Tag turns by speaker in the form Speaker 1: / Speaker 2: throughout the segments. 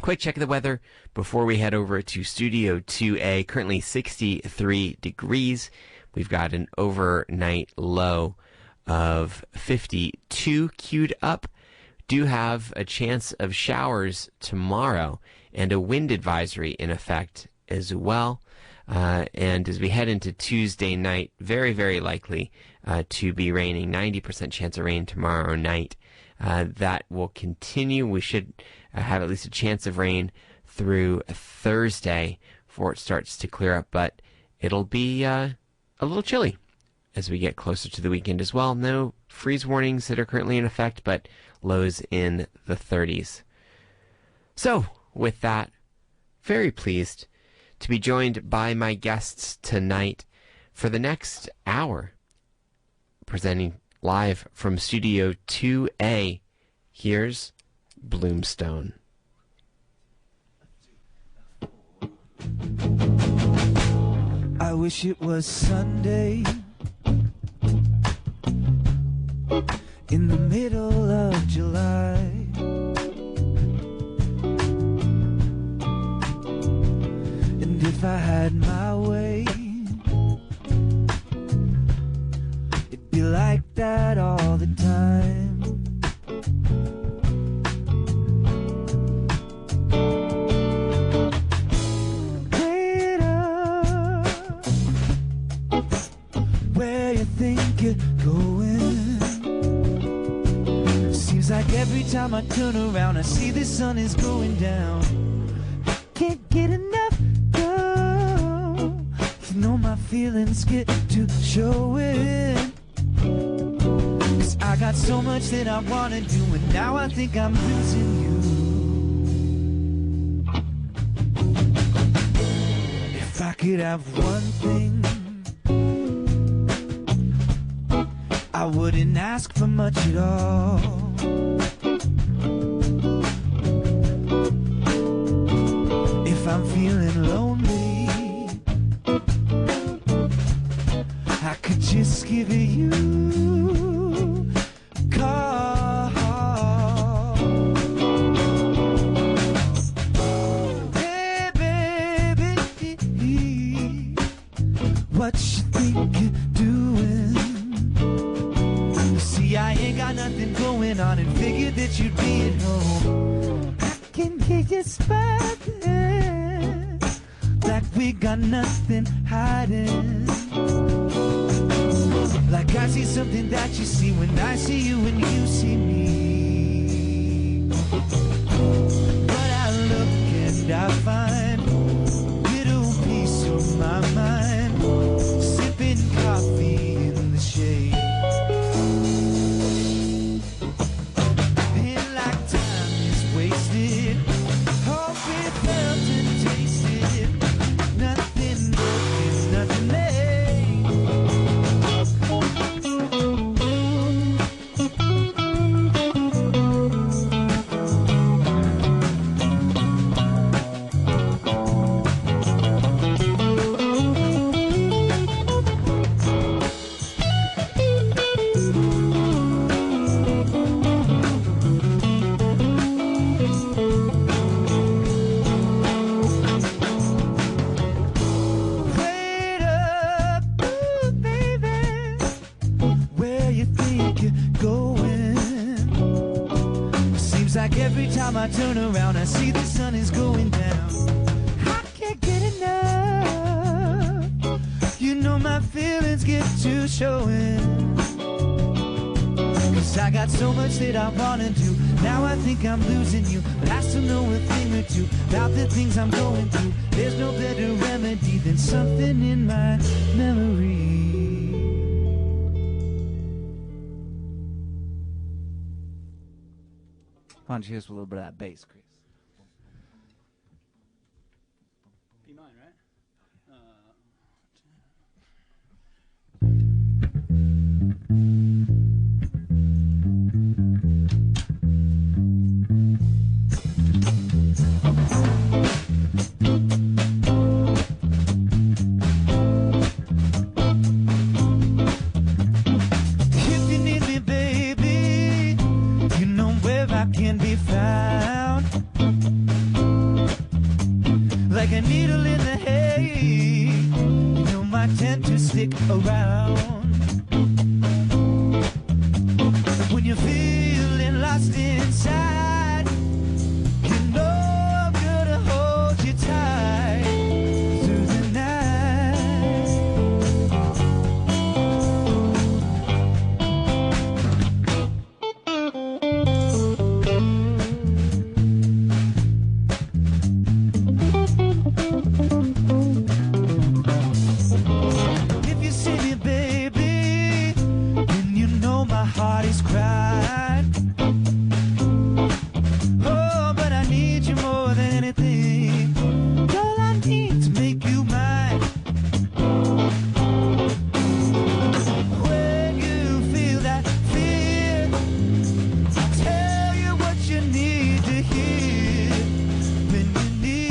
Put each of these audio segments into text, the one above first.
Speaker 1: Quick check of the weather before we head over to Studio 2A. Currently 63 degrees. We've got an overnight low of 52 queued up. Do have a chance of showers tomorrow and a wind advisory in effect as well. And as we head into Tuesday night, very, very likely to be raining. 90% chance of rain tomorrow night. That will continue. We should have at least a chance of rain through Thursday before it starts to clear up, but it'll be a little chilly as we get closer to the weekend as well. No freeze warnings that are currently in effect, but lows in the 30s. So, with that, very pleased to be joined by my guests tonight for the next hour, presenting live from Studio 2A. Here's Bloomstone.
Speaker 2: I wish it was Sunday in the middle of July. And if I had my way, it'd be like that all the time. Wait up, where you think you're going? Seems like every time I turn around I see the sun is going down. I can't get enough, no. You know my feelings get to showing. I got so much that I wanna do, and now I think I'm losing you. If I could have one thing, I wouldn't ask for much at all. If I'm feeling lonely, I could just give you call. Hey baby, what you think you're doing? See, I ain't got nothing going on and figured that you'd be at home. I can hear you smiling like we got nothing hiding. Like I see something that you see when I see you and you see me. But I look and I find a little piece of my mind, sipping coffee in the shade. And like time is wasted, hope we felt and tasted, nothing broken, nothing made. Every time I turn around, I see the sun is going down. I can't get enough. You know my feelings get to showing. Cause I got so much that I wanna do. Now I think I'm losing you, but I still know a thing or two about the things I'm going through. There's no better remedy than something in my memory. Why don't you hear us a little bit of that bass, Chris?
Speaker 3: Be mine, right?
Speaker 2: If you need me, baby, you know where I can be found. like a needle in the hay. You know my tend to stick around. When you're feeling lost inside, you know I'm gonna hold you tight through the night. If you see me, baby, then you know my heart is crying. Oh, but I need you more than anything. Girl, I need to make you mine. When you feel that fear, I'll tell you what you need to hear when you need.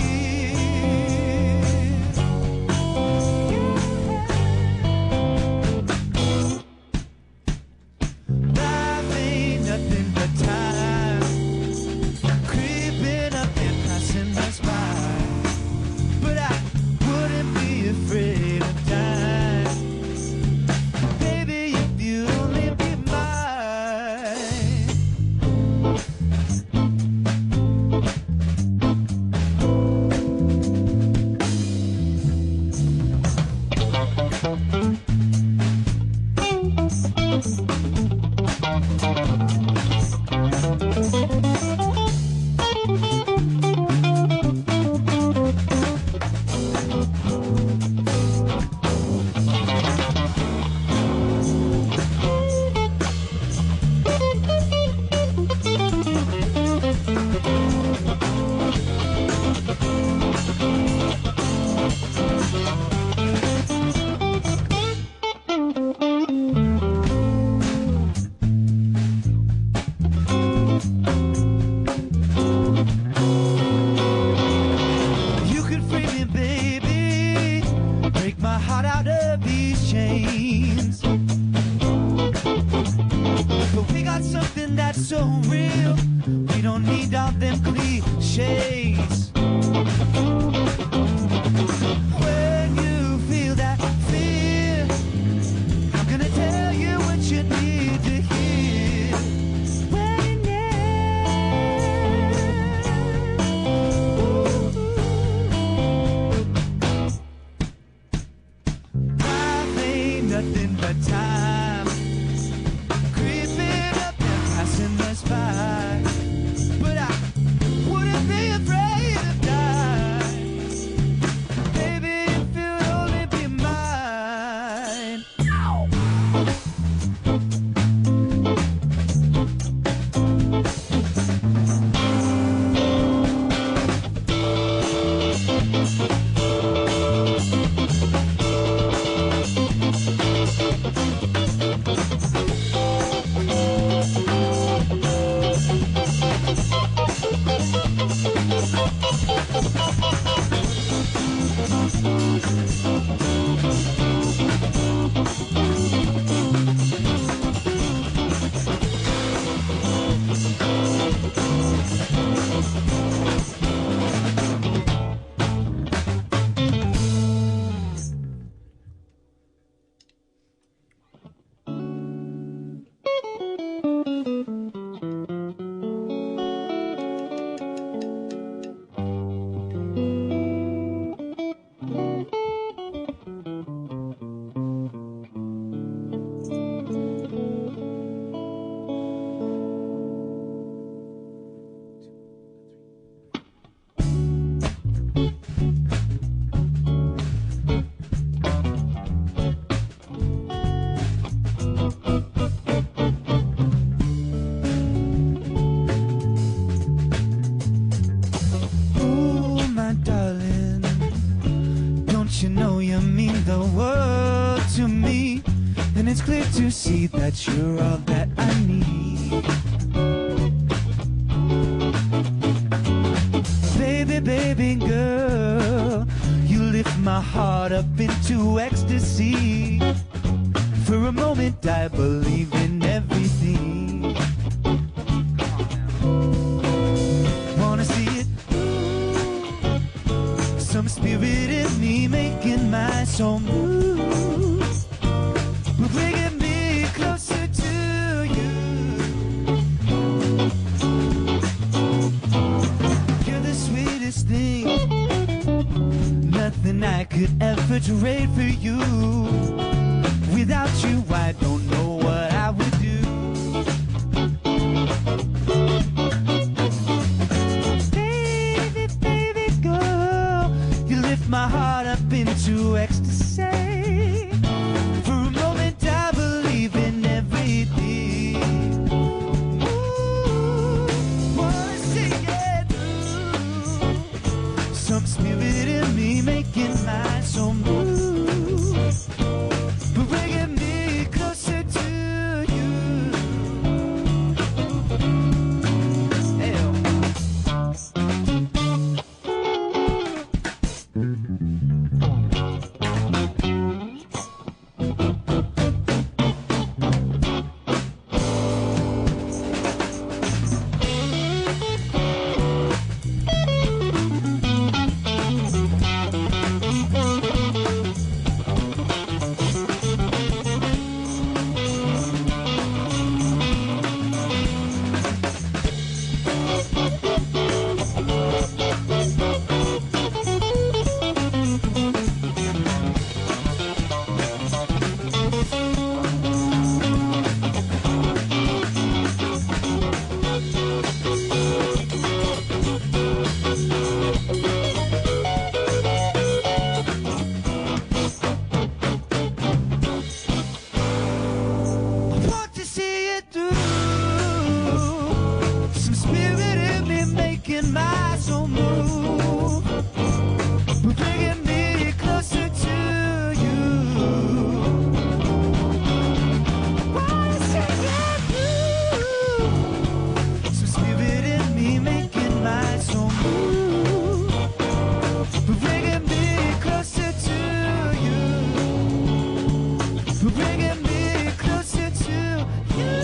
Speaker 2: Life ain't nothing but time creeping up and passing us by. But I wouldn't be afraid of dying, baby, if you'd only be mine. You could free me, baby, break my heart out of these chains. But we got something that's so real, we don't need all them cliches. When you feel that fear, I'm gonna tell you what you need to hear. When life ain't nothing but time creeping up and passing us by. But I wouldn't be afraid of dying, baby, if you'd only be mine. it's clear to see that you're all that I need. Baby, baby girl, you lift my heart up into ecstasy. For a moment I believe in everything. Wanna see it? So Some spirit in me making my soul move. Bringing me closer to you. You're the sweetest thing. Nothing I could ever trade for you. Without you, I don't know what I would do. Baby, baby girl, you lift my heart up into ecstasy. For a moment I believe in everything. Ooh, wanna sing it through. Some spirit in me making my soul move. Bringing me closer to you. Hell. I want to see it through. Some spirit in me making my soul move. Bringing me closer to you. Wanna see it through. Some spirit in me making my soul move. Bringing me closer to you. Bringing me closer to you.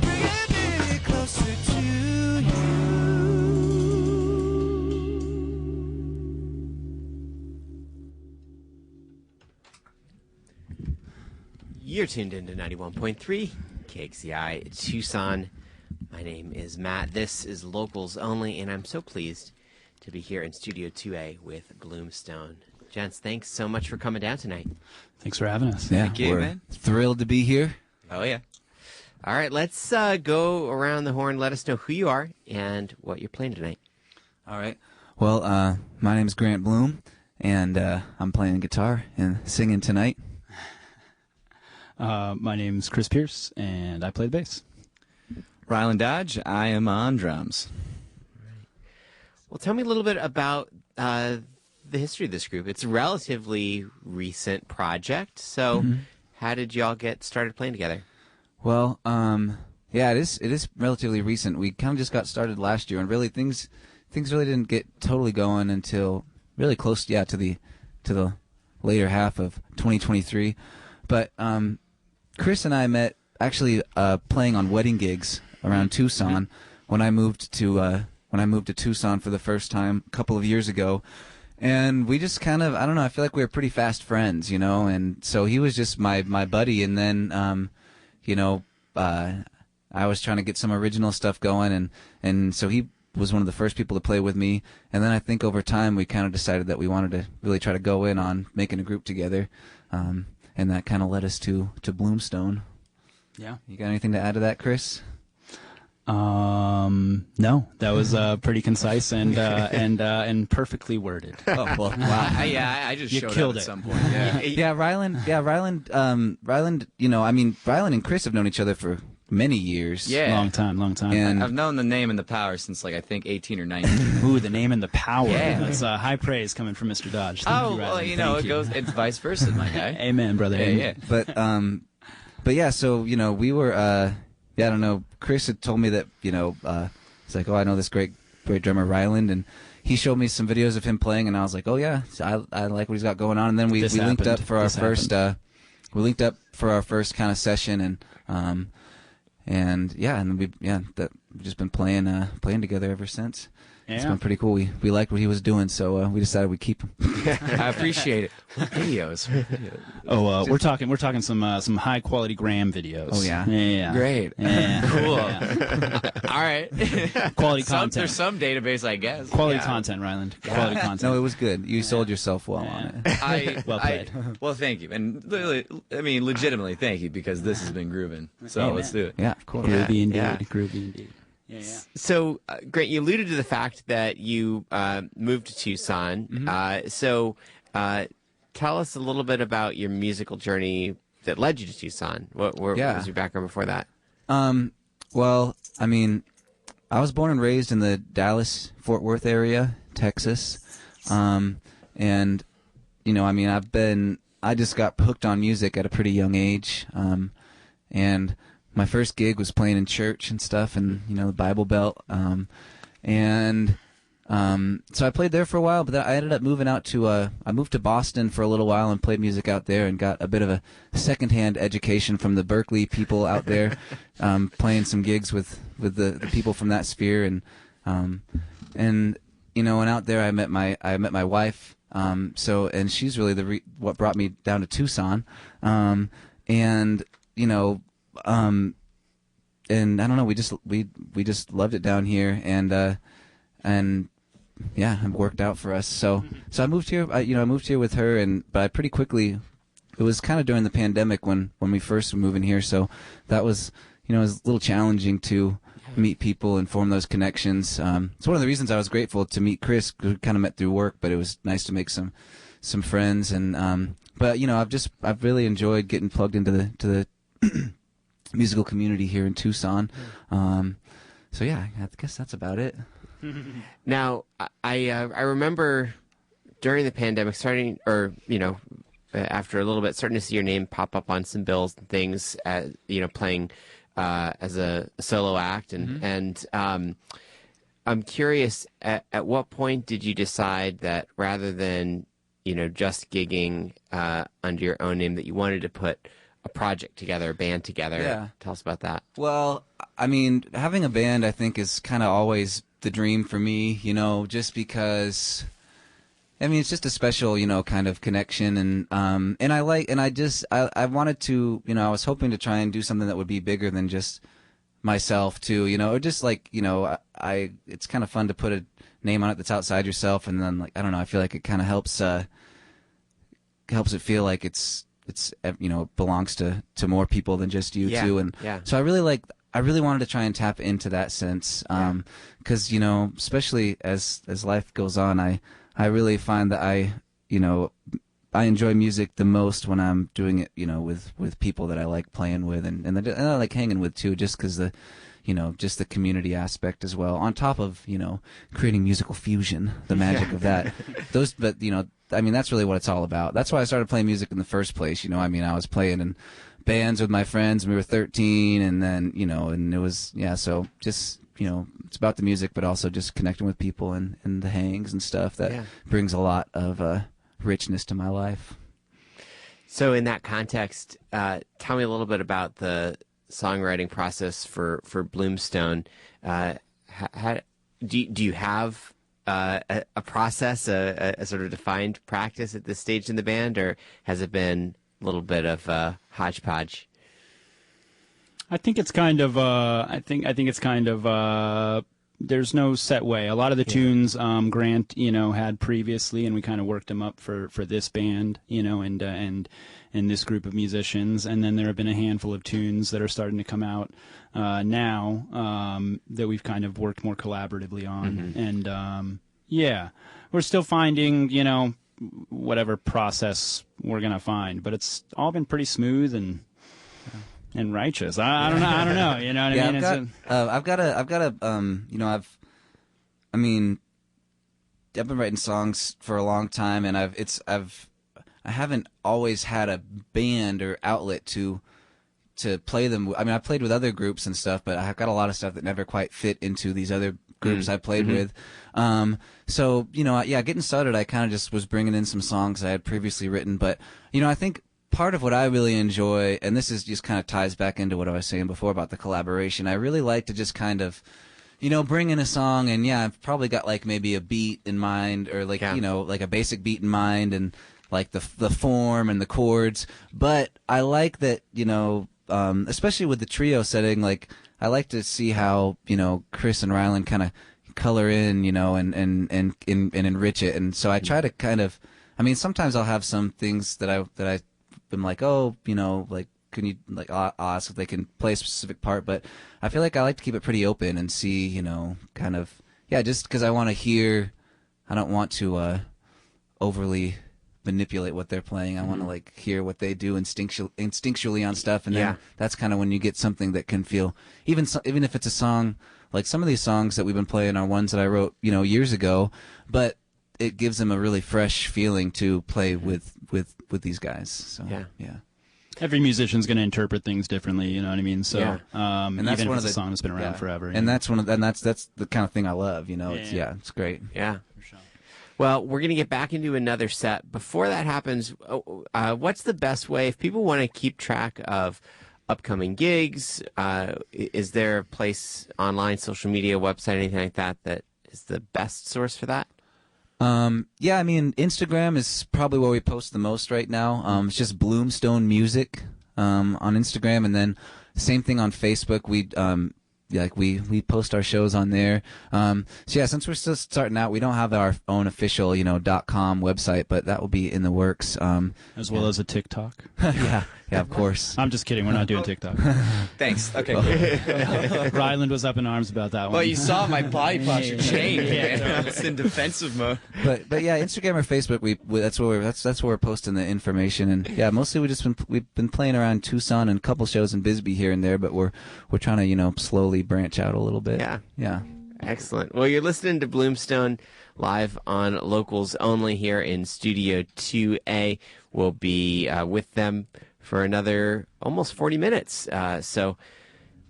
Speaker 2: Bringing me closer to you.
Speaker 1: You're tuned into 91.3 KXCI Tucson. My name is Matt. This is Locals Only, and I'm so pleased to be here in Studio 2A with Bloomstone. Gents, thanks so much for coming down tonight.
Speaker 3: Thanks for having us.
Speaker 4: Yeah,
Speaker 5: Thank you,
Speaker 4: we're
Speaker 5: man.
Speaker 4: thrilled to be here.
Speaker 1: Oh, yeah. All right, let's go around the horn. Let us know who you are and what you're playing tonight.
Speaker 4: All right. Well, my name is Grant Bloom, and I'm playing guitar and singing tonight.
Speaker 3: My name's Chris Pierce, and I play the bass.
Speaker 5: Rylan Dodge, I am on drums.
Speaker 1: Well, tell me a little bit about the history of this group. It's a relatively recent project, so how did y'all get started playing together?
Speaker 4: Well, yeah, it is relatively recent. We kind of just got started last year, and really things really didn't get totally going until really close, to the later half of 2023. But Chris and I met actually playing on wedding gigs around Tucson when I moved to Tucson for the first time a couple of years ago. And we just kind of, I don't know, I feel like we were pretty fast friends, you know, and so he was just my buddy. And then, you know, I was trying to get some original stuff going, and so he was one of the first people to play with me. And then I think over time we kind of decided that we wanted to really try to go in on making a group together, and that kind of led us to Bloomstone.
Speaker 3: Yeah.
Speaker 4: You got anything to add to that, Chris?
Speaker 3: No, that was pretty concise and perfectly worded.
Speaker 4: Oh well, wow.
Speaker 5: I just
Speaker 3: You
Speaker 5: showed
Speaker 3: killed
Speaker 5: up at
Speaker 3: it.
Speaker 5: some point. Yeah.
Speaker 4: Yeah, Ryland, you know, I mean, Ryland and Chris have known each other for many years.
Speaker 5: Yeah.
Speaker 3: Long time.
Speaker 4: And
Speaker 5: I've known the name and the power since, like, I think 18 or 19.
Speaker 3: Ooh, the name and the power.
Speaker 5: Yeah.
Speaker 3: That's high praise coming from Mr. Dodge. Thank
Speaker 5: Oh,
Speaker 3: you,
Speaker 5: well,
Speaker 3: Rylan.
Speaker 5: you know,
Speaker 3: Thank
Speaker 5: it goes, it's vice versa, my guy.
Speaker 3: Amen, brother.
Speaker 5: Yeah,
Speaker 3: Amen.
Speaker 5: yeah.
Speaker 4: but yeah, so, you know, we were, I don't know, Chris had told me that, you know, it's like, oh, I know this great drummer, Ryland, and he showed me some videos of him playing, and I was like, oh yeah, I like what he's got going on. And then we linked up for our first, we linked up for our first kind of session, and we've just been playing together ever since. It's
Speaker 3: Yeah.
Speaker 4: been pretty cool. We liked what he was doing, so we decided we'd keep him.
Speaker 5: I appreciate it. What videos?
Speaker 3: Oh, we're talking some high quality Graham videos.
Speaker 4: Oh, yeah?
Speaker 3: Yeah.
Speaker 5: Great.
Speaker 3: Yeah.
Speaker 5: Cool.
Speaker 3: Yeah.
Speaker 5: All right.
Speaker 3: Quality content.
Speaker 5: There's some database, I guess.
Speaker 3: Quality
Speaker 5: Yeah.
Speaker 3: content, Ryland. Quality content.
Speaker 4: No, it was good. You sold yourself well on it.
Speaker 3: Well played.
Speaker 5: Well, thank you, and literally, I mean, legitimately, thank you, because this has been grooving. So let's do it.
Speaker 4: Yeah, of course.
Speaker 3: Groovy indeed.
Speaker 1: yeah.
Speaker 3: Groovy indeed. Yeah.
Speaker 1: So, Grant, you alluded to the fact that you moved to Tucson. Tell us a little bit about your musical journey that led you to Tucson. What was your background before that?
Speaker 4: Well, I mean, I was born and raised in the Dallas-Fort Worth area, Texas. And, you know, I mean, I just got hooked on music at a pretty young age. And my first gig was playing in church and stuff, and you know, the Bible Belt. So I played there for a while, but then I ended up moving out to I moved to Boston for a little while and played music out there, and got a bit of a secondhand education from the Berkeley people out there, playing some gigs with the people from that sphere, and you know, and out there I met my wife. And she's really what brought me down to Tucson, and you know. And I don't know, we just loved it down here, and yeah, it worked out for us. So I moved here. I moved here with her, but I pretty quickly. It was kind of during the pandemic when we first were moving here. So that was, you know, it was a little challenging to meet people and form those connections. It's one of the reasons I was grateful to meet Chris. We kind of met through work, but it was nice to make some friends. And but you know, I've really enjoyed getting plugged into the musical community here in Tucson. So yeah, I guess that's about it.
Speaker 1: Now, I remember during the pandemic, after a little bit, starting to see your name pop up on some bills and things, playing as a solo act, and I'm curious, at what point did you decide that rather than just gigging under your own name, that you wanted to put a project together, a band together?
Speaker 4: Yeah.
Speaker 1: Tell us about that.
Speaker 4: Well, I mean, having a band, I think, is kind of always the dream for me, just because, I mean, it's just a special, kind of connection. And I wanted to, I was hoping to try and do something that would be bigger than just myself too, or just like, it's kind of fun to put a name on it that's outside yourself. And then, like, I don't know, I feel like it kind of helps it feel like it belongs to more people than just you too. And so I really wanted to try and tap into that sense. Cause, especially as life goes on, I really find that I enjoy music the most when I'm doing it, with people that I like playing with and I like hanging with too, just cause just the community aspect as well, on top of, creating musical fusion, the magic of that. I mean, that's really what it's all about. That's why I started playing music in the first place. I mean, I was playing in bands with my friends when we were 13, and then, and it was, so just, it's about the music, but also just connecting with people and the hangs and stuff that brings a lot of richness to my life.
Speaker 1: So in that context, tell me a little bit about the songwriting process for Bloomstone. Do you have a process, a sort of defined practice at this stage in the band, or has it been a little bit of hodgepodge?
Speaker 3: I think it's kind of. There's no set way. A lot of the tunes Grant, had previously, and we kind of worked them up for this band, and this group of musicians. And then there have been a handful of tunes that are starting to come out now that we've kind of worked more collaboratively on. And we're still finding, whatever process we're gonna find, but it's all been pretty smooth and righteous. I don't know. You know what I mean?
Speaker 4: I've been writing songs for a long time, and I haven't always had a band or outlet to play them. I mean, I played with other groups and stuff, but I've got a lot of stuff that never quite fit into these other groups I played with. So, getting started, I kind of just was bringing in some songs I had previously written, but, I think part of what I really enjoy, and this is just kind of ties back into what I was saying before about the collaboration, I really like to just kind of bring in a song, and I've probably got like maybe a beat in mind, or like like a basic beat in mind, and like the form and the chords. But I like that, especially with the trio setting, like I like to see how Chris and Ryland kind of color in, and enrich it. And so I try to kind of, sometimes I'll have some things that I've been like, like, can you, like, I'll ask if they can play a specific part, but I feel like I like to keep it pretty open and see, kind of, just because I want to hear, I don't want to overly manipulate what they're playing. I want to like hear what they do instinctually on stuff, and then that's kind of when you get something that can feel, even if it's a song, like some of these songs that we've been playing are ones that I wrote, years ago, but it gives them a really fresh feeling to play with these guys. So yeah.
Speaker 3: Every musician's going to interpret things differently, you know what I mean? So, and that's even if it's a song that's been around forever.
Speaker 4: And that's that's the kind of thing I love, it's great.
Speaker 1: Yeah. For sure. Well, we're going to get back into another set. Before that happens, what's the best way, if people want to keep track of upcoming gigs, is there a place online, social media, website, anything like that is the best source for that?
Speaker 4: Instagram is probably where we post the most right now. It's just Bloomstone Music on Instagram, and then same thing on Facebook. We post our shows on there. Since we're still starting out, we don't have our own official .com website, but that will be in the works.
Speaker 3: As well as a TikTok.
Speaker 4: Yeah, of course.
Speaker 3: I'm just kidding. We're not doing TikTok.
Speaker 5: Thanks. Okay.
Speaker 3: Ryland was up in arms about that one.
Speaker 5: Well, you saw my body posture change. Man. It's in defensive mode.
Speaker 4: But Instagram or Facebook, that's where we're posting the information, and mostly we've been playing around Tucson and a couple shows in Bisbee here and there, but we're trying to slowly branch out a little bit. Yeah.
Speaker 1: Excellent. Well, you're listening to Bloomstone live on Locals Only here in Studio 2A. We'll be with them for another almost 40 minutes. So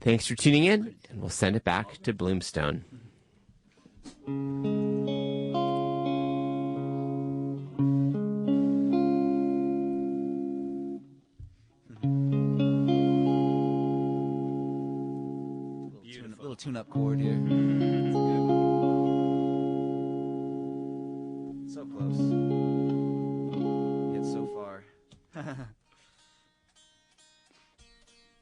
Speaker 1: thanks for tuning in, and we'll send it back to Bloomstone.
Speaker 4: Little tune-up chord here. So close. Yet so far.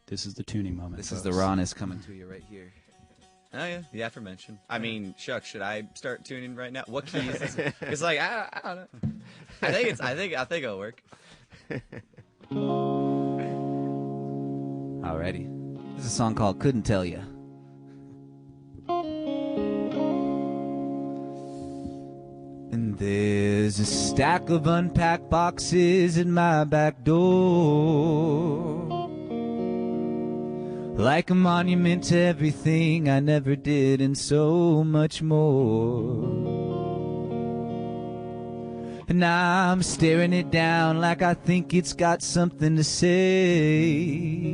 Speaker 3: This is the tuning moment.
Speaker 4: This is the rawness coming to you right here.
Speaker 5: Oh yeah, the aforementioned. Shucks, should I start tuning right now? What key is this? It's like I don't know. I think it'll work.
Speaker 4: Alrighty. This is a song called "Couldn't Tell Ya." And there's a stack of unpacked boxes at my back door, like a monument to everything I never did and so much more. And I'm staring it down like I think it's got something to say,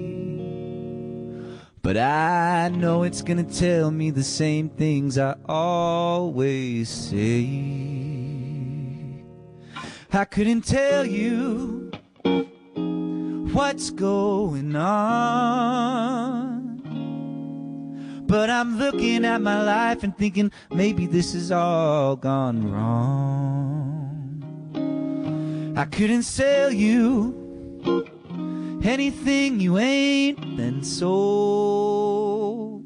Speaker 4: but I know it's gonna tell me the same things I always say. I couldn't tell you what's going on, but I'm looking at my life and thinking maybe this has all gone wrong. I couldn't sell you anything you ain't been sold.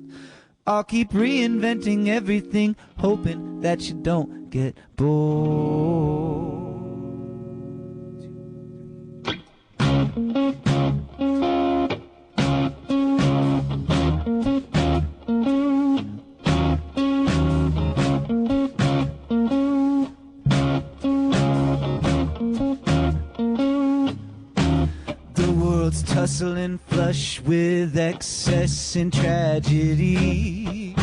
Speaker 4: I'll keep reinventing everything, hoping that you don't get bored. Hustling flush with excess and tragedy.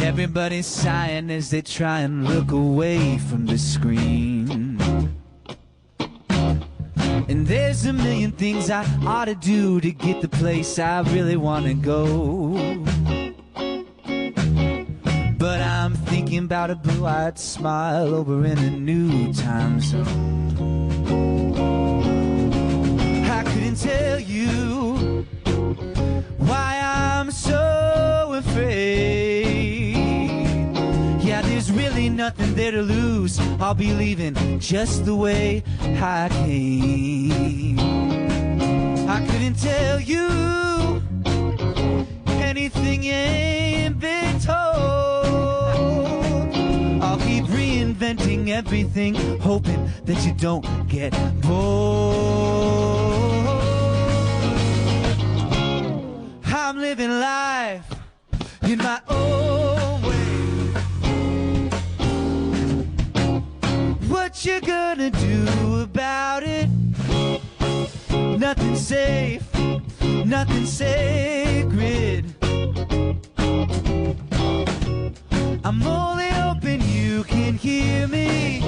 Speaker 4: Everybody's sighing as they try and look away from the screen. And there's a million things I ought to do to get the place I really want to go, but I'm thinking about a blue-eyed smile over in a new time zone. I couldn't tell you why I'm so
Speaker 2: nothing there to lose. I'll be leaving just the way I came. I couldn't tell you anything you ain't been told. I'll keep reinventing everything, hoping that you don't get bored. I'm living life in my own way. What you gonna do about it? Nothing safe, nothing sacred. I'm only hoping you can hear me,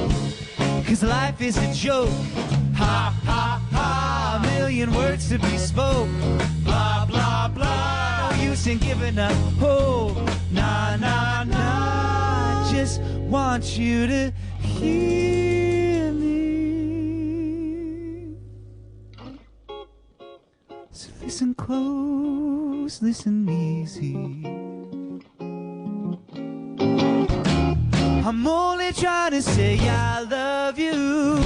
Speaker 2: 'cause life is a joke. Ha, ha, ha, a million words to be spoke. Blah, blah, blah, no use in giving up hope. Nah, nah, nah, I just want you to hear me. So listen close, listen easy. I'm only trying to say I love you.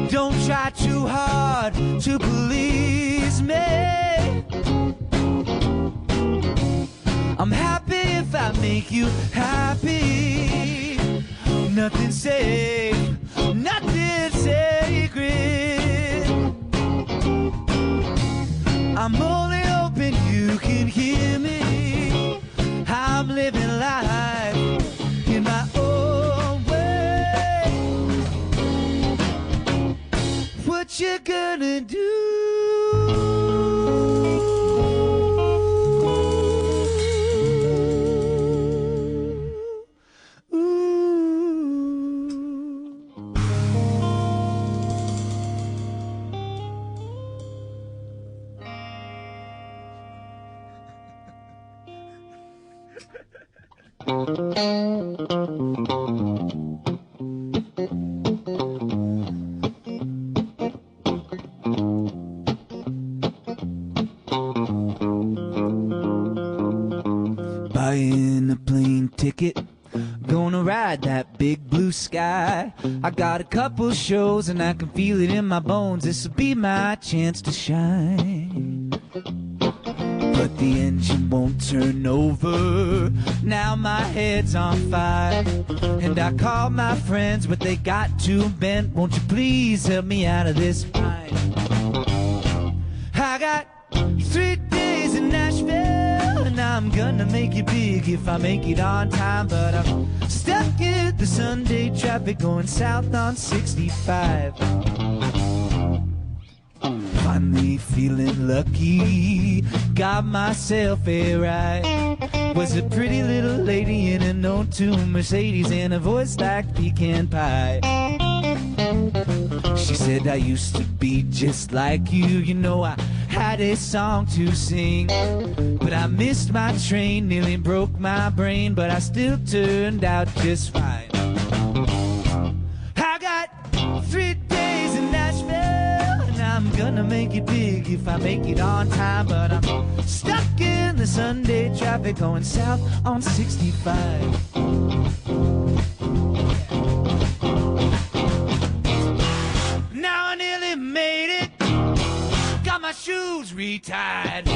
Speaker 2: Don't try too hard to please me. I'm happy if I make you happy. Nothing safe, nothing sacred. I'm only hoping you can hear me. I'm living life in my own way. What you gonna do? Buying a plane ticket, gonna ride that big blue sky. I got a couple shows and I can feel it in my bones. This'll be my chance to shine. But the engine won't turn over, now my head's on fire. And I called my friends, but they got too bent. Won't you please help me out of this bind? I got 3 days in Nashville, and I'm gonna make it big if I make it on time. But I'm stuck in the Sunday traffic going south on 65. Finally feeling lucky, got myself a ride. Was a pretty little lady in an 02 Mercedes and a voice like pecan pie. She said, I used to be just like you. You know, I had a song to sing, but I missed my train, nearly broke my brain, but I still turned out just fine. I got 3 days in Nashville, and I'm gonna make it big if I make it on time. But I'm stuck in the Sunday traffic going south on 65. Now I nearly made it, got my shoes retied.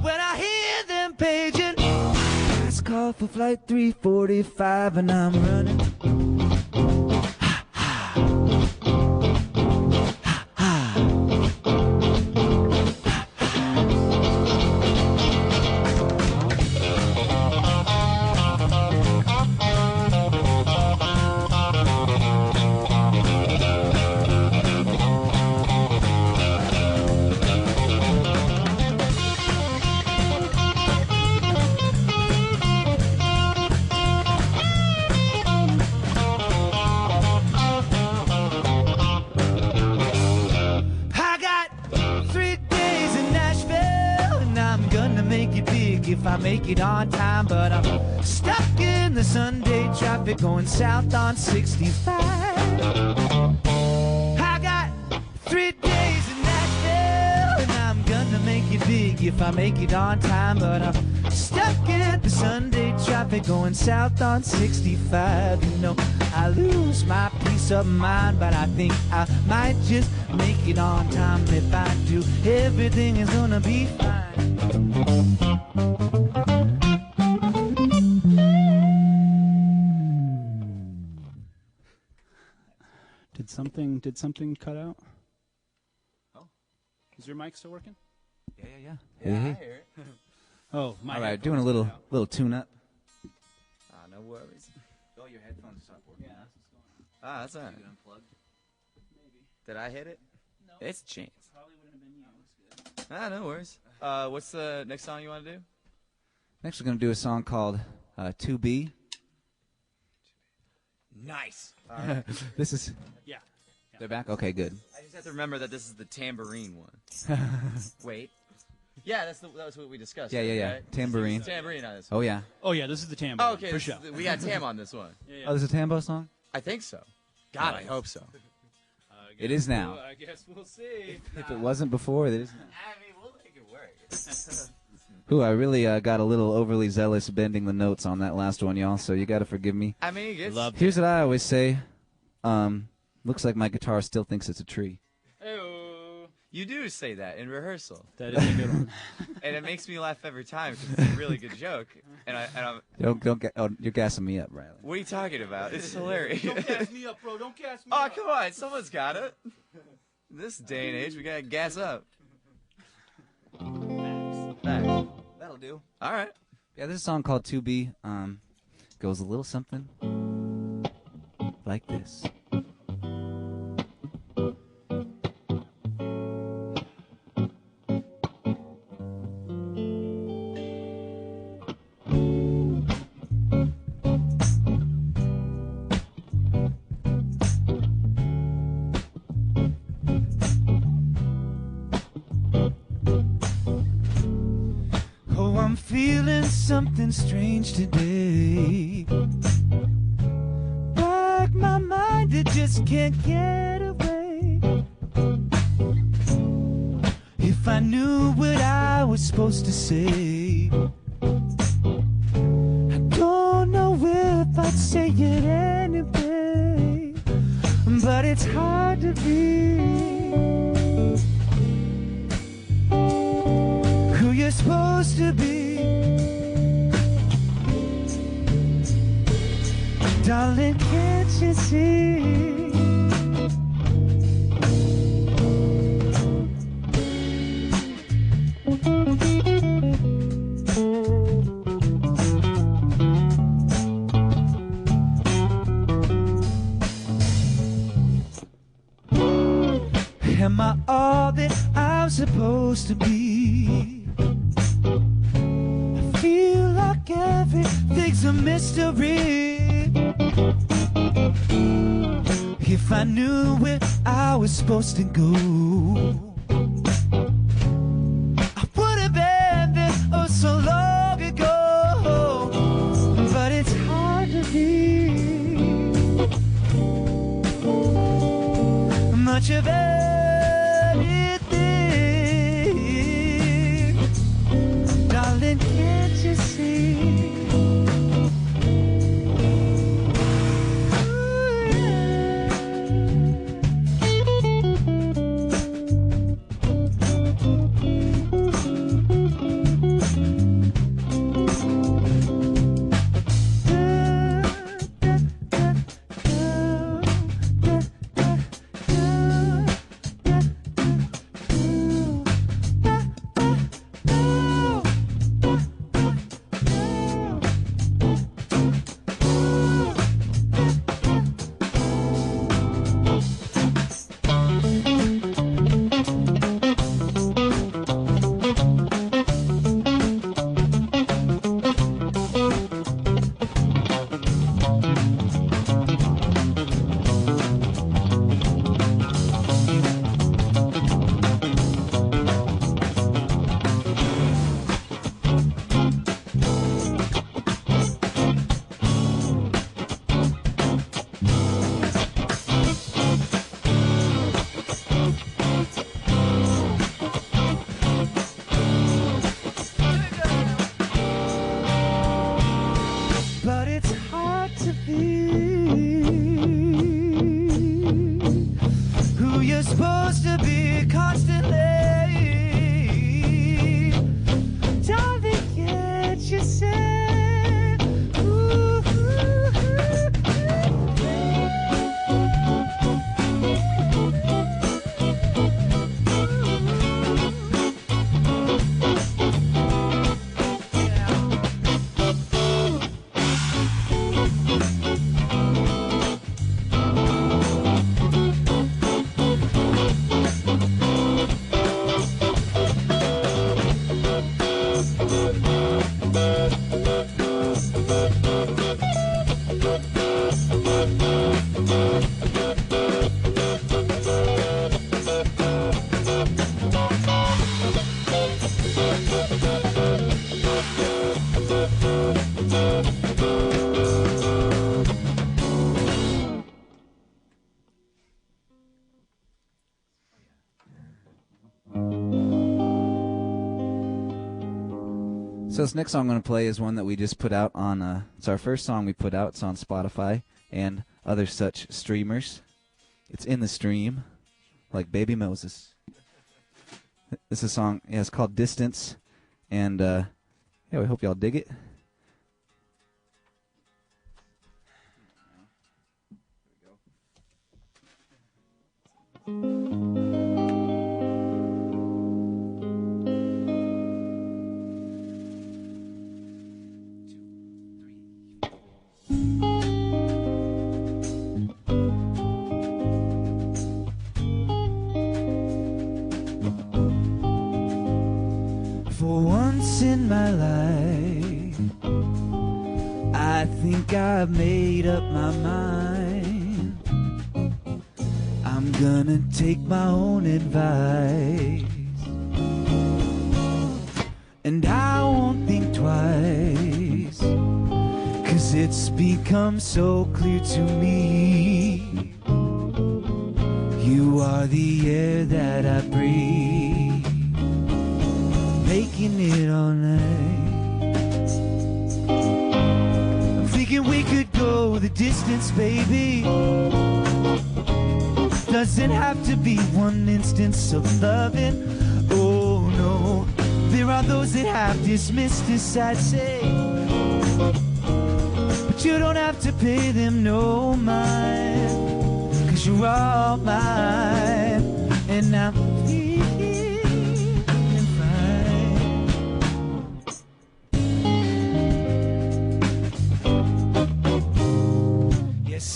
Speaker 2: When I hear them paging, last call for flight 345, and I'm running. If I make it on time, but I'm stuck in the Sunday traffic going south on 65. I got 3 days in Nashville, and I'm gonna make it big if I make it on time, but I'm stuck in the Sunday traffic traffic going south on 65. You know, I lose my peace of mind, but I think I might just make it on time. If I do, everything is gonna be fine.
Speaker 3: Did something cut out?
Speaker 4: Oh.
Speaker 3: Is your mic still working?
Speaker 4: Yeah.
Speaker 5: Yeah,
Speaker 4: Hey.
Speaker 5: I hear it.
Speaker 3: Oh, my
Speaker 4: All right,
Speaker 3: headphones
Speaker 4: doing a
Speaker 3: cut
Speaker 4: little
Speaker 3: out.
Speaker 4: tune-up.
Speaker 5: No worries.
Speaker 4: Oh, your headphones stopped working.
Speaker 5: That's all right.
Speaker 4: Unplugged?
Speaker 5: Did I hit it?
Speaker 3: No.
Speaker 5: It's a chance.
Speaker 3: Probably wouldn't have been you.
Speaker 5: No worries. What's the next song you want to do?
Speaker 4: Next, we're going to do a song called 2B.
Speaker 5: Nice.
Speaker 4: This is...
Speaker 3: Yeah.
Speaker 4: They're back? Okay, good.
Speaker 5: I just have to remember that this is the tambourine one. Wait. Yeah, that was what we discussed.
Speaker 4: Yeah.
Speaker 5: Right?
Speaker 4: Tambourine.
Speaker 5: This is tambourine on this one.
Speaker 4: Oh, yeah.
Speaker 3: Oh yeah, this is the tambo.
Speaker 5: Oh, okay.
Speaker 3: for sure.
Speaker 5: We got Tam on this one.
Speaker 3: Yeah.
Speaker 4: Oh, this is a Tambo song?
Speaker 5: I think so. God, I hope so.
Speaker 4: It is now.
Speaker 3: I guess we'll see.
Speaker 4: If it wasn't before, it is now.
Speaker 5: I mean, we'll make it work.
Speaker 4: Ooh, I really got a little overly zealous bending the notes on that last one, y'all, so you got to forgive me.
Speaker 5: I mean, it's...
Speaker 3: Love
Speaker 4: Here's what I always say. Looks like my guitar still thinks it's a tree.
Speaker 3: Hey-o.
Speaker 5: You do say that in rehearsal,
Speaker 3: That is a good one.
Speaker 5: and it makes me laugh every time because it's a really good joke. And I'm,
Speaker 4: You're gassing me up, Riley.
Speaker 5: what are you talking about? It's hilarious.
Speaker 3: Don't cast me up, bro. Don't cast me
Speaker 5: Oh,
Speaker 3: up.
Speaker 5: come on. Someone's got it. In this day and age, we got to gas up. Thanks.
Speaker 4: That'll do.
Speaker 5: All right.
Speaker 4: Yeah, this is a song called 2B. Goes a little something like this.
Speaker 2: Oh, I'm feeling something strange today. Like my mind, it just can't get away. If I knew what I was supposed to say, I don't know if I'd say it anyway. But it's hard to be who you're supposed to be. Darling, can't you see? Am I all that I'm supposed to be? I feel like everything's a mystery. If I knew where I was supposed to go, I would have been there oh so long ago. But it's hard to be much of anything. Darling, can't you see?
Speaker 4: So this next song I'm going to play is one that we just put out on, it's our first song we put out. It's on Spotify and other such streamers. It's in the stream, like Baby Moses. This is a song, yeah, it's called Distance, and yeah, we hope y'all dig it.
Speaker 2: For once in my life, I think I've made up my mind. I'm gonna take my own advice, and I won't think twice, 'cause it's become so clear to me. You are the air that I breathe, making it all night. I'm thinking we could go the distance, baby. Doesn't have to be one instance of loving. Oh no, there are those that have dismissed this, I'd say, but you don't have to pay them no mind, 'cause you're all mine, and I'm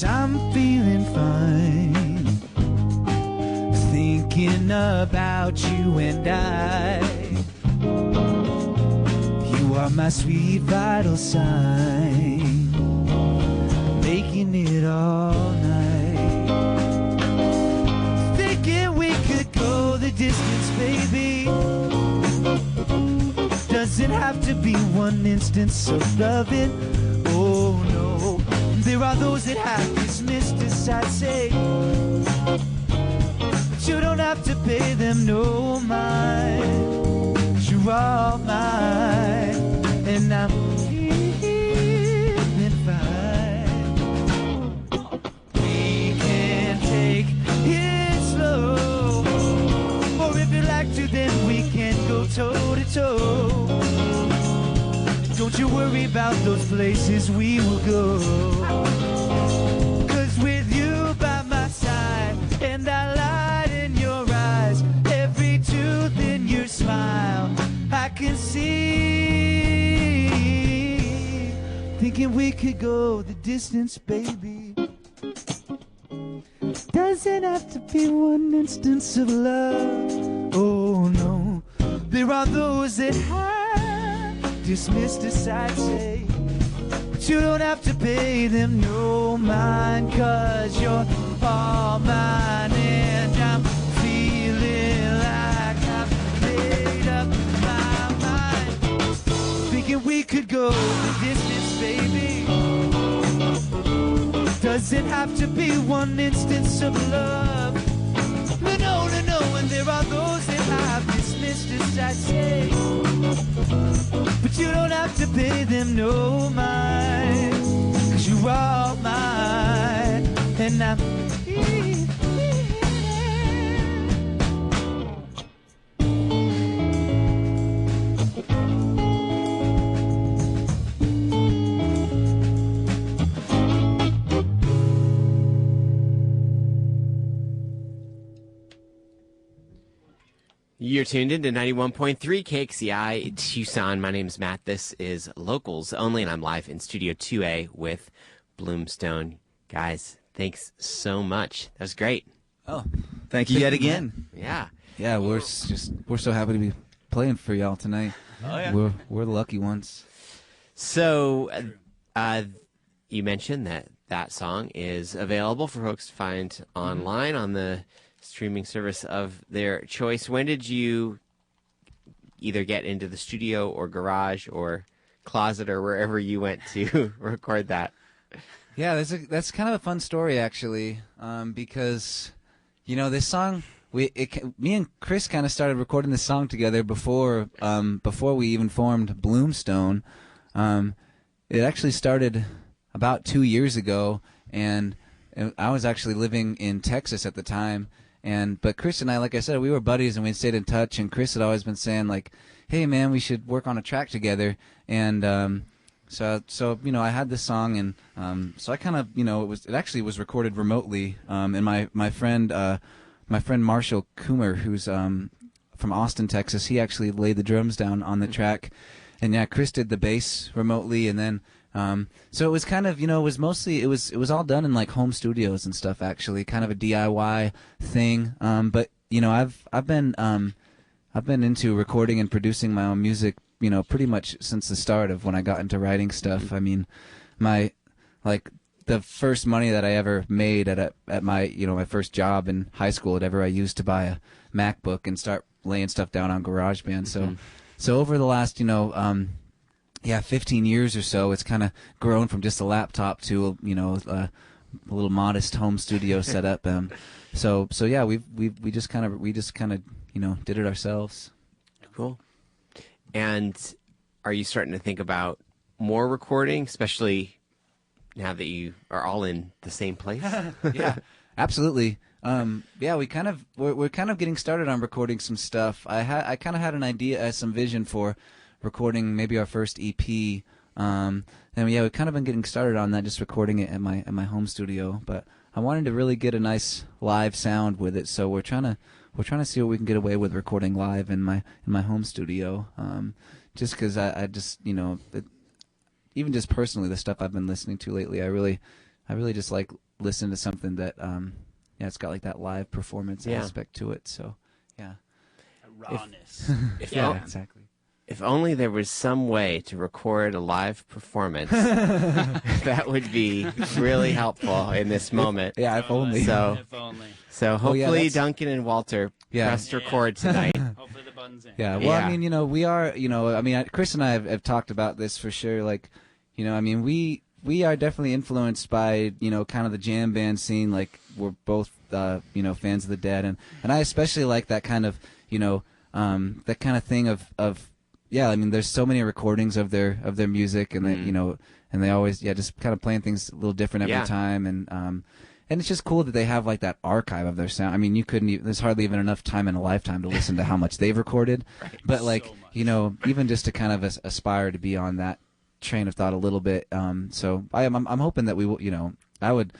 Speaker 2: I'm feeling fine, thinking about you and I. You are my sweet vital sign, making it all night. Thinking we could go the distance, baby. Doesn't have to be one instance of loving. Oh no, there are those that have dismissed us, I'd say, but you don't have to pay them no mind, 'cause you're all mine, and I'm feeling fine. We can take it slow, or if you like to, then we can go toe to toe. Don't you worry about those places we will go, 'cause with you by my side, and that light in your eyes, every tooth in your smile, I can see. Thinking we could go the distance, baby. Doesn't have to be one instance of love. Oh no, there are those that have dismissed us, I'd say, but you don't have to pay them no mind, 'cause you're all mine, and I'm feeling like I've made up my mind. Thinking we could go the distance, baby. Doesn't have to be one instance of love. No, no, no, no, and there are those that have dismissed us, I'd say, but you don't have to pay them no mind, 'cause you're all mine, and I'm
Speaker 1: You're tuned in to 91.3 KXCI Tucson. My name is Matt. This is Locals Only, and I'm live in Studio 2A with Bloomstone. Guys, thanks so much. That was great.
Speaker 5: Oh, thank you yet again.
Speaker 1: Yeah.
Speaker 4: Yeah, we're so happy to be playing for y'all tonight.
Speaker 5: Oh, yeah.
Speaker 4: We're the lucky ones.
Speaker 1: So You mentioned that song is available for folks to find online on the streaming service of their choice. When did you either get into the studio or garage or closet or wherever you went to record that?
Speaker 4: Yeah, that's kind of a fun story actually, because this song me and Chris kind of started recording this song together before we even formed Bloomstone. It actually started about 2 years ago, and I was actually living in Texas at the time. But Chris and I, like I said, we were buddies and we stayed in touch. And Chris had always been saying like, "Hey man, we should work on a track together." And so I had this song, and so I kind of it actually was recorded remotely. And my friend Marshall Coomer, who's from Austin, Texas, he actually laid the drums down on the track. And yeah, Chris did the bass remotely, and then so it was kind of it was mostly it was all done in like home studios and stuff, actually, kind of a DIY thing. But I've been into recording and producing my own music pretty much since the start of when I got into writing stuff. I mean, the first money that I ever made at my my first job in high school, whatever, I used to buy a MacBook and start laying stuff down on GarageBand. So over the last 15 years or so, it's kind of grown from just a laptop to a little modest home studio setup. So yeah, we just kind of did it ourselves.
Speaker 1: Cool. And are you starting to think about more recording, especially now that you are all in the same place?
Speaker 4: Yeah, absolutely. Yeah, we're kind of getting started on recording some stuff. I kind of had an idea, some vision for recording maybe our first EP. And yeah, we've kind of been getting started on that, just recording it at my home studio. But I wanted to really get a nice live sound with it, so we're trying to see what we can get away with recording live in my home studio. Just because I just even just personally, the stuff I've been listening to lately, I really just like listening to something that it's got like that live performance aspect to it. So yeah,
Speaker 3: rawness.
Speaker 4: Exactly.
Speaker 1: If only there was some way to record a live performance, that would be really helpful in this moment.
Speaker 4: Yeah, if only.
Speaker 3: If only.
Speaker 1: So hopefully Duncan and Walter pressed record tonight.
Speaker 3: Hopefully the button's in.
Speaker 4: Yeah, well, I mean, we are, Chris and I have talked about this for sure. Like, I mean, we are definitely influenced by, kind of the jam band scene. Like, we're both, fans of the Dead, and I especially like that kind of, that kind of thing of. Yeah, I mean, there's so many recordings of their music, and they, and they always, just kind of playing things a little different every time, and it's just cool that they have like that archive of their sound. I mean, there's hardly even enough time in a lifetime to listen to how much they've recorded, but like, so even just to kind of aspire to be on that train of thought a little bit. So I'm hoping that we will, I would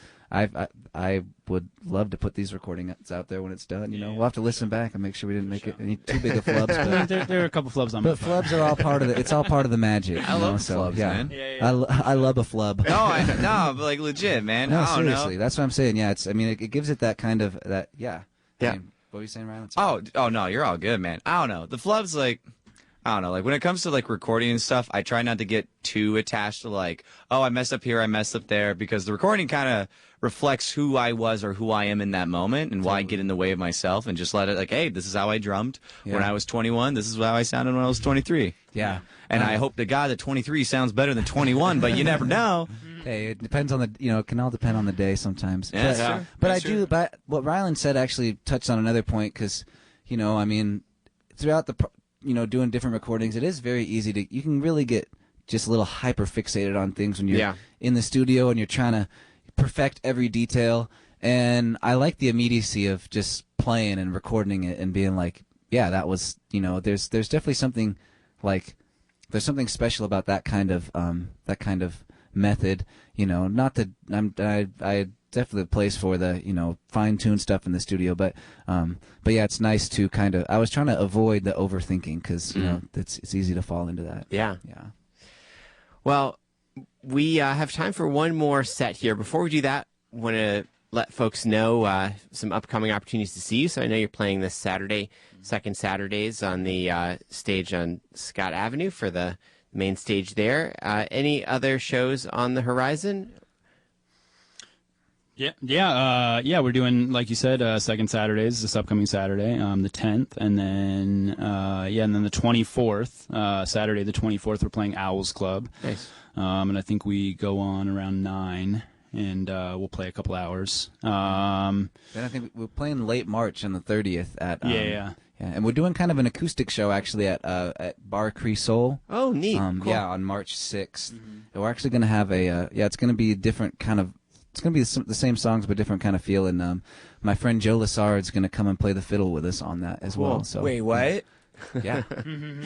Speaker 4: love to put these recordings out there when it's done. We'll have to listen back and make sure we didn't make it any too big of flubs. But
Speaker 3: there are a couple flubs on
Speaker 4: but flubs are all part of it. It's all part of the magic.
Speaker 5: I love
Speaker 4: flubs,
Speaker 5: man.
Speaker 4: I love a flub.
Speaker 5: No, but like legit, man.
Speaker 4: No,
Speaker 5: I don't
Speaker 4: seriously,
Speaker 5: know.
Speaker 4: that's what I'm saying. Yeah, it gives it that kind of that. Yeah.
Speaker 1: Yeah.
Speaker 4: I mean, what were you saying, Ryan?
Speaker 5: Oh no, you're all good, man. I don't know. The flubs, like, I don't know. Like, when it comes to like recording and stuff, I try not to get too attached to like, oh, I messed up here, I messed up there, because the recording kind of reflects who I was or who I am in that moment, and why I get in the way of myself, and just let it, like, hey, this is how I drummed when I was 21. This is how I sounded when I was 23.
Speaker 4: Yeah.
Speaker 5: And I hope to God that 23 sounds better than 21, but you never know.
Speaker 4: Hey, it depends on the, it can all depend on the day sometimes.
Speaker 5: Yeah,
Speaker 4: but
Speaker 5: sure.
Speaker 4: but
Speaker 5: Sure.
Speaker 4: But what Rylan said actually touched on another point, because, I mean, throughout the, doing different recordings, it is very easy to, you can really get just a little hyper fixated on things when you're in the studio and you're trying to perfect every detail. And I like the immediacy of just playing and recording it and being like, yeah, that was, there's definitely something like, there's something special about that kind of method. Not that I definitely a place for the fine-tuned stuff in the studio, but yeah, it's nice to kind of, I was trying to avoid the overthinking, because it's easy to fall into that.
Speaker 1: Yeah.
Speaker 4: Well,
Speaker 1: We have time for one more set here. Before we do that, I want to let folks know some upcoming opportunities to see you. So I know you're playing this Saturday, second Saturdays on the stage on Scott Avenue for the main stage there. Any other shows on the horizon?
Speaker 3: Yeah. We're doing, like you said, second Saturdays this upcoming Saturday, the 10th, and then the 24th, Saturday the 24th, we're playing Owls Club.
Speaker 1: Nice.
Speaker 3: And I think we go on around 9, and we'll play a couple hours.
Speaker 4: Then I think we're playing late March on the 30th at
Speaker 3: Yeah,
Speaker 4: and we're doing kind of an acoustic show actually at Bar Cresol.
Speaker 1: Oh, neat. Cool.
Speaker 4: Yeah, on March 6th. And we're actually going to have it's going to be different kind of. It's going to be the same songs, but different kind of feel. And my friend Joe Lassard's going to come and play the fiddle with us on that as well. So
Speaker 5: Wait, what?
Speaker 4: Yeah.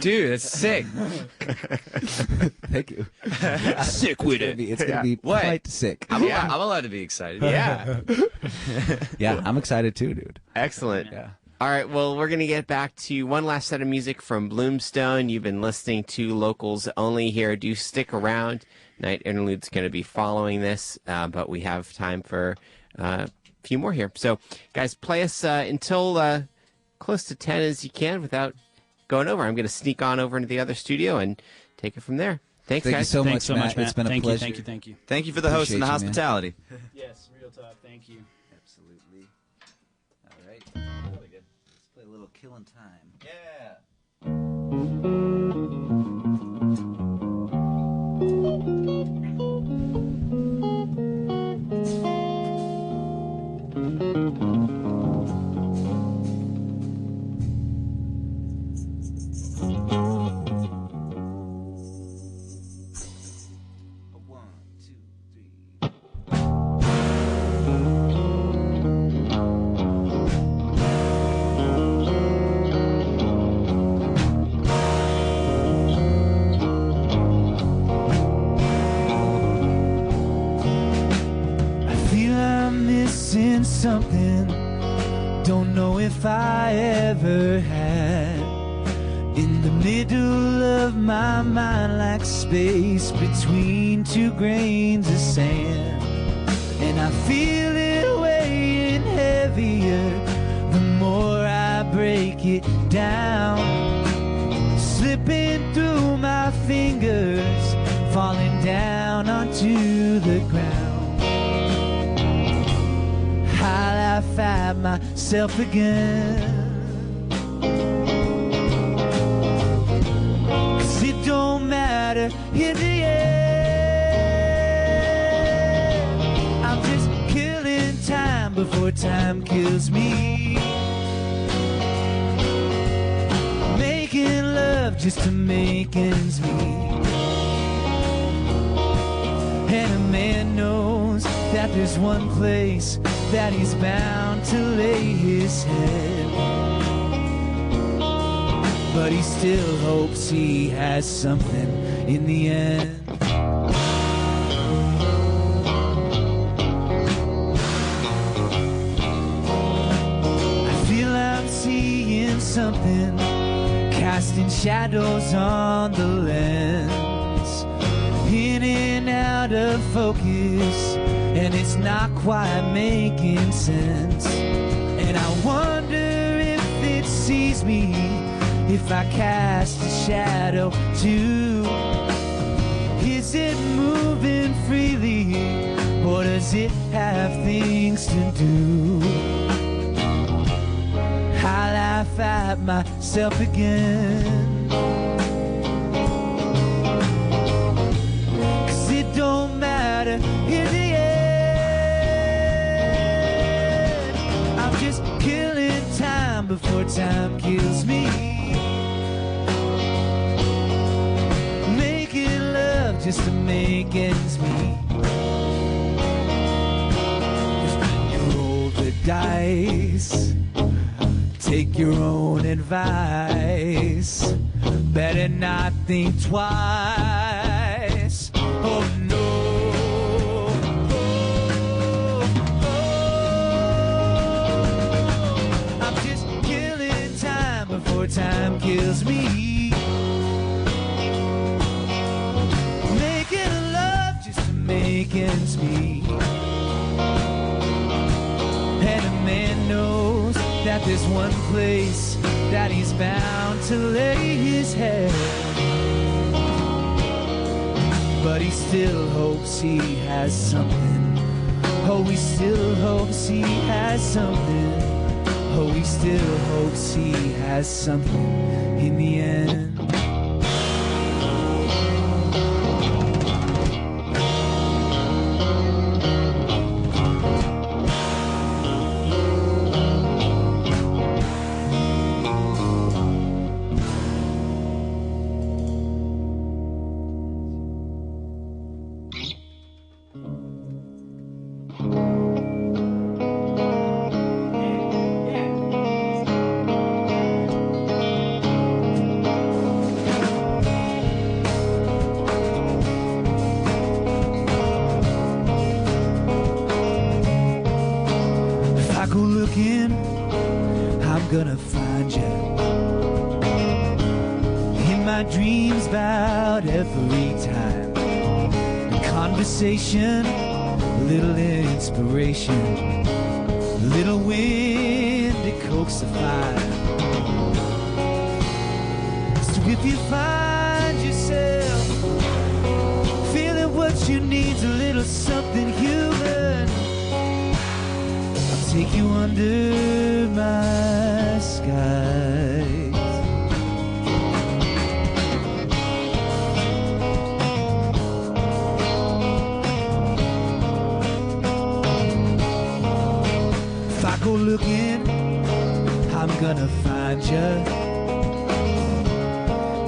Speaker 5: Dude, that's sick.
Speaker 4: Thank you.
Speaker 3: Sick with it.
Speaker 4: It's going to be
Speaker 5: What?
Speaker 4: quite sick.
Speaker 5: I'm allowed to be excited.
Speaker 1: Yeah.
Speaker 4: Yeah, I'm excited too, dude.
Speaker 1: Excellent.
Speaker 4: Yeah.
Speaker 1: All right, well, we're going to get back to one last set of music from Bloomstone. You've been listening to Locals Only here. Do stick around. Night Interlude's going to be following this, but we have time for a few more here. So, guys, play us until close to 10 as you can without going over. I'm going to sneak on over into the other studio and take it from there. Thanks,
Speaker 4: Thank you
Speaker 1: guys.
Speaker 4: so
Speaker 3: Thanks so much, Matt.
Speaker 4: It's been a
Speaker 3: Thank
Speaker 4: pleasure.
Speaker 3: You. Thank you.
Speaker 5: Thank you for the host and the
Speaker 4: Appreciate you, man.
Speaker 5: hospitality.
Speaker 3: Yes, real talk. Thank you.
Speaker 4: Absolutely. All right. Really good. Let's play a little Killin Time.
Speaker 5: Yeah.
Speaker 4: One, two, three.
Speaker 2: I feel I'm missing something. Don't know if I ever had. In the middle of my mind, like space between two grains of sand. And I feel it weighing heavier the more I break it down. Slipping through my fingers, falling down onto the ground. I'll I find myself again. 'Cause it don't matter in the end. I'm just killing time before time kills me. Making love just to make ends meet. And a man knows that there's one place that he's bound to lay his head. But he still hopes he has something in the end. I feel I'm seeing something, casting shadows on the lens, in and out of focus, and it's not quite making sense. And I wonder if it sees me, if I cast a shadow too. Is it moving freely, or does it have things to do? I'll laugh at myself again. 'Cause it don't matter in the end. I'm just killing time before time kills me. Making love just to make ends meet. 'Cause when you roll the dice, take your own advice. Better not think twice. Oh no. I'm just killing time before time kills me. Making love just to make ends meet. And a man knows that there's one place that he's bound to lay his head. but he still hopes he has something. Oh, he still hopes he has something. Oh, he still hopes he has something in the end. Gonna find you in my dreams about every time. A conversation, a little inspiration, a little wind to coax the fire. So if you find yourself feeling what you need's a little something human, I'll take you under my skies. If I go looking, I'm gonna find you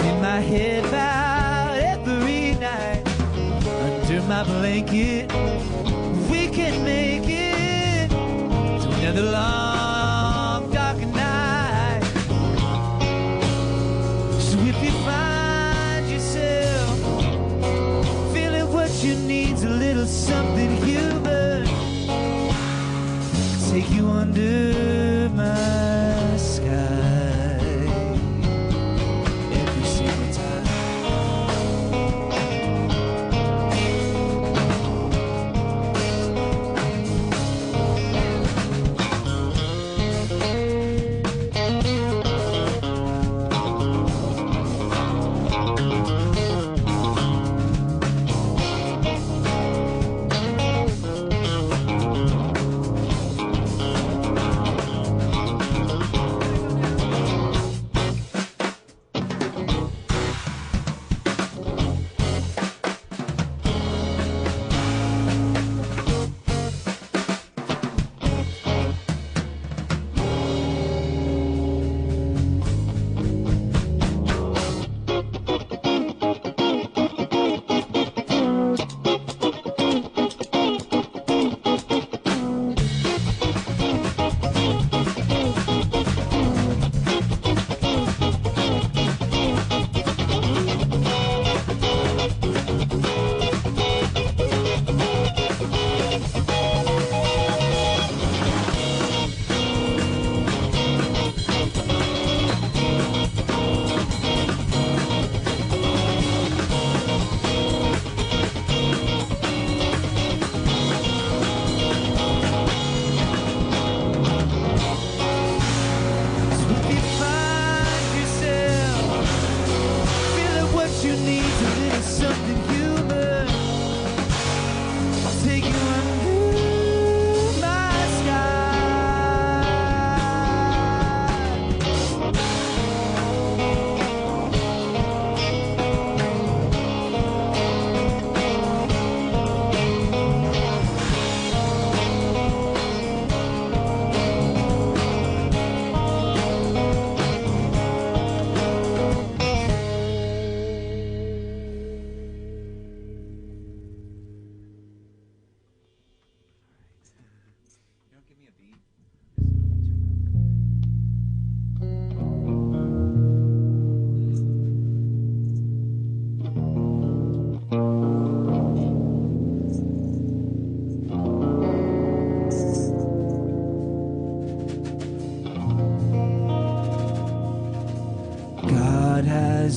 Speaker 2: in my head about every night. Under my blanket, we can make it to another long dark night. So if you find yourself feeling what you need's a little something human, I'll take you under my sky every single time.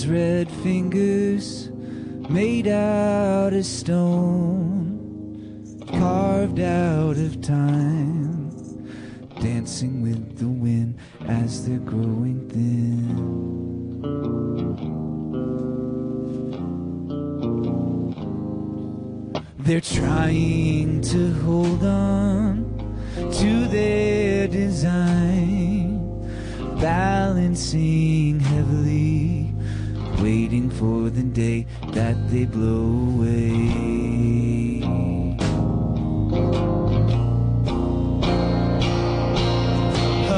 Speaker 2: Red fingers made out of stone, carved out of time, dancing with the wind as they're growing thin. They're trying to hold on to their design, balancing heavily, waiting for the day that they blow away.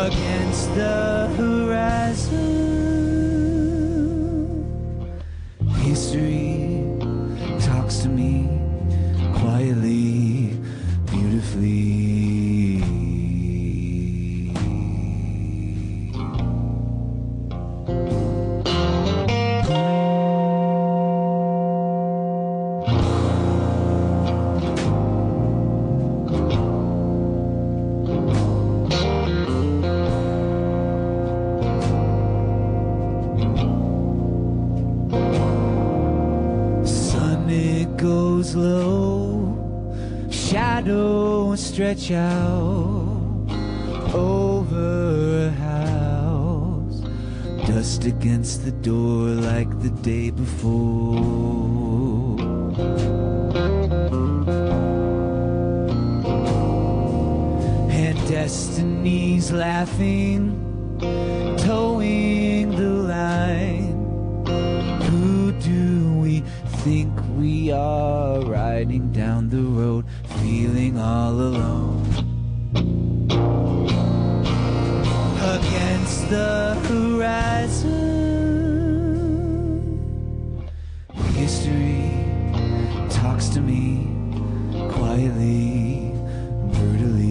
Speaker 2: Against the horizon, history talks to me quietly, beautifully. Low shadows stretch out over a house, dust against the door like the day before. And destiny's laughing, towing the line. Who do we think we are, riding down the road, feeling all alone? Against the horizon, history talks to me quietly, brutally.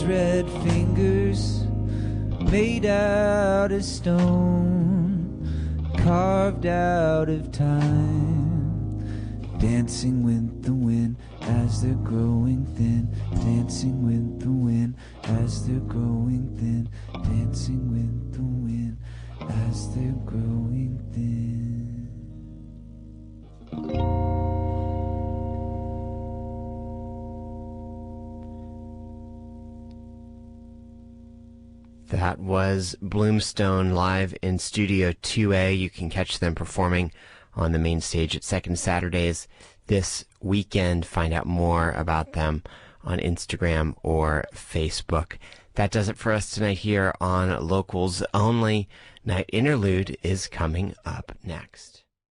Speaker 2: Red fingers made out of stone, carved out of time, dancing with the wind as they're growing thin, dancing with the wind as they're growing thin, dancing with the wind as they're growing thin.
Speaker 1: That was Bloomstone live in Studio 2A. You can catch them performing on the main stage at Second Saturdays this weekend. Find out more about them on Instagram or Facebook. That does it for us tonight here on Locals Only. Night Interlude is coming up next.